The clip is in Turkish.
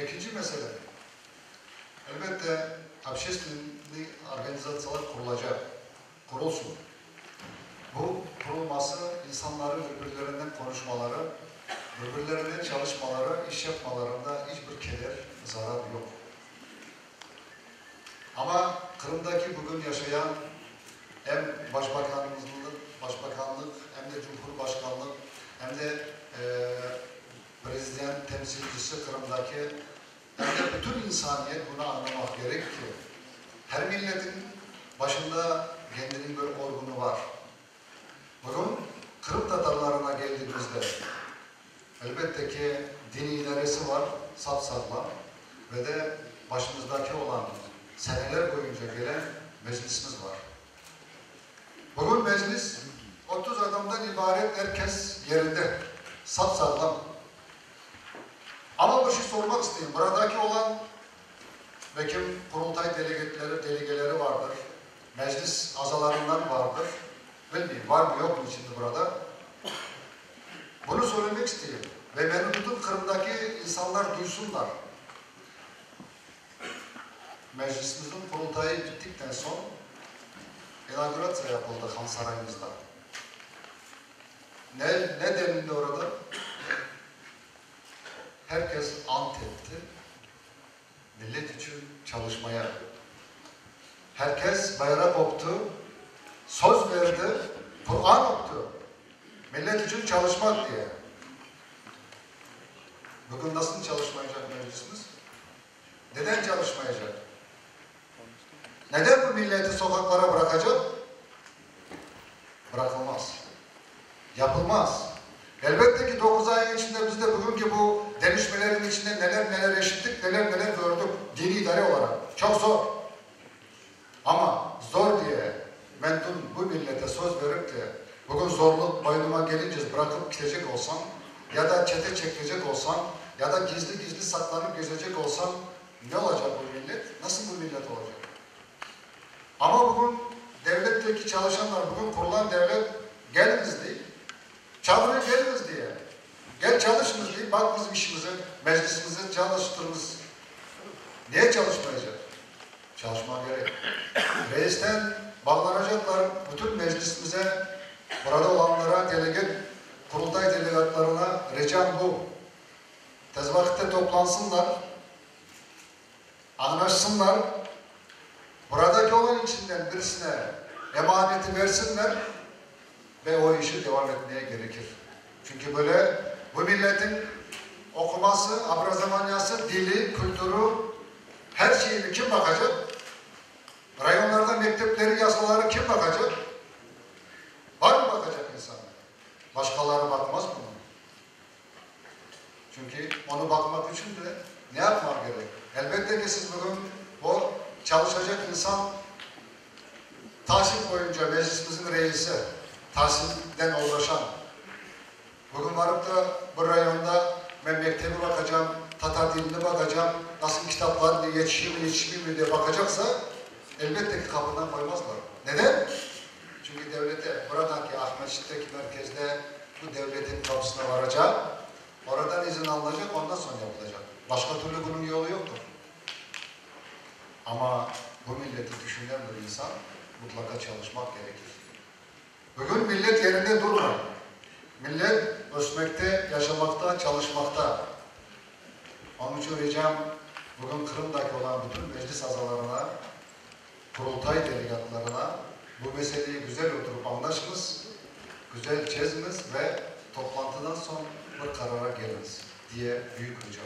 İkinci mesele, elbette общественный organizasyonlar kurulacak, kurulsun. Bu kurulması insanların birbirlerinden konuşmaları, birbirlerinden çalışmaları, iş yapmalarında hiçbir keder, zarar yok. Ama Kırım'daki bugün yaşayan hem başbakanlık hem de cumhurbaşkanlık hem de prezident temsilcisi Kırım'daki hem de bütün insaniyet bunu anlamak gerek ki her milletin başında kendinin bir orgunu var. Bugün Kırım Tatarlarına geldiğimizde elbette ki dini idaresi var, sapsarlam ve de başımızdaki olan seneler boyunca gelen meclisimiz var. Bugün meclis 30 adamdan ibaret, herkes yerinde, sapsarlam. Ama bir şey sormak isteyeyim. Buradaki olan vekim kurultay delegeleri vardır. Meclis azalarından vardır. Bilmiyorum var mı yok mu şimdi burada? Bunu söylemek isteyeyim. Ve beni bütün Kırım'daki insanlar duysunlar. Meclisimizin kurultayı bittikten sonra inaugurasyon yapıldı Han Sarayımızda. Ne denildi orada? Herkes ant etti. Millet için çalışmaya. Herkes bayrak koptu. Söz verdi. Kur'an okudu. Millet için çalışmak diye. Bugün nasıl çalışmayacak meclisimiz? Neden çalışmayacak? Neden bu milleti sokaklara bırakacak? Bırakılmaz. Yapılmaz. Elbette ki 9 ayın içinde biz de bugünkü bu denişmelerin içinde neler eşittik, neler gördük dini idare olarak. Çok zor. Ama zor diye ben bu millete söz verip de bugün zorluk boynuma gelince bırakıp gidecek olsam ya da çete çekecek olsam ya da gizli saklanıp gezecek olsam ne olacak bu millet? Nasıl bu millet olacak? Ama bugün devletteki çalışanlar, bugün kurulan devlet geliniz değil. Çağırıyor geliniz diye. Gel çalışınız diye. Bak bizim işimize, meclisimize çalıştırırız. Niye çalışmayacak? Çalışma gerek. Reisten bağlanacaklar bütün meclisimize, burada olanlara, kurultay delegatlarına ricam bu. Tez vakitte toplansınlar, anlaşsınlar, buradaki olan içinden birisine emaneti versinler ve o işi devam etmeye gerekir. Çünkü böyle bu milletin okuması, abrazamanyası, dili, kültürü, her şeyini kim bakacak? Rayonlarda mektepleri, yasaları kim bakacak? Var mı bakacak insanlar? Başkaları bakmaz mı? Çünkü onu bakmak için de ne yapmak gerek? Elbette ki siz bugün o çalışacak insan Tahsin boyunca meclisimizin reisi, Tahsin'den uğraşan, bugün varıp da bu rayonda ben mektebe bakacağım, Tatar diline bakacağım, nasıl kitaplar yetişir mi diye bakacaksa elbette ki kapıdan koymazlar. Neden? Çünkü devlete, buradaki Ahmet Şit'teki merkezde bu devletin kapısına varacak, oradan izin alınacak, ondan sonra yapılacak. Başka türlü bunun yolu yoktur. Ama bu milleti düşünen bir insan mutlaka çalışmak gerekir. Bugün millet yerinde durmuyor. Millet ölçmekte, yaşamakta, çalışmakta. Onun için ricam bugün Kırım'daki olan bütün meclis azalarına, kurultay delegatlarına bu meseleyi güzel oturup anlaşınız, güzel çözünüz ve toplantıdan sonra bir karara geliniz diye büyük ricam.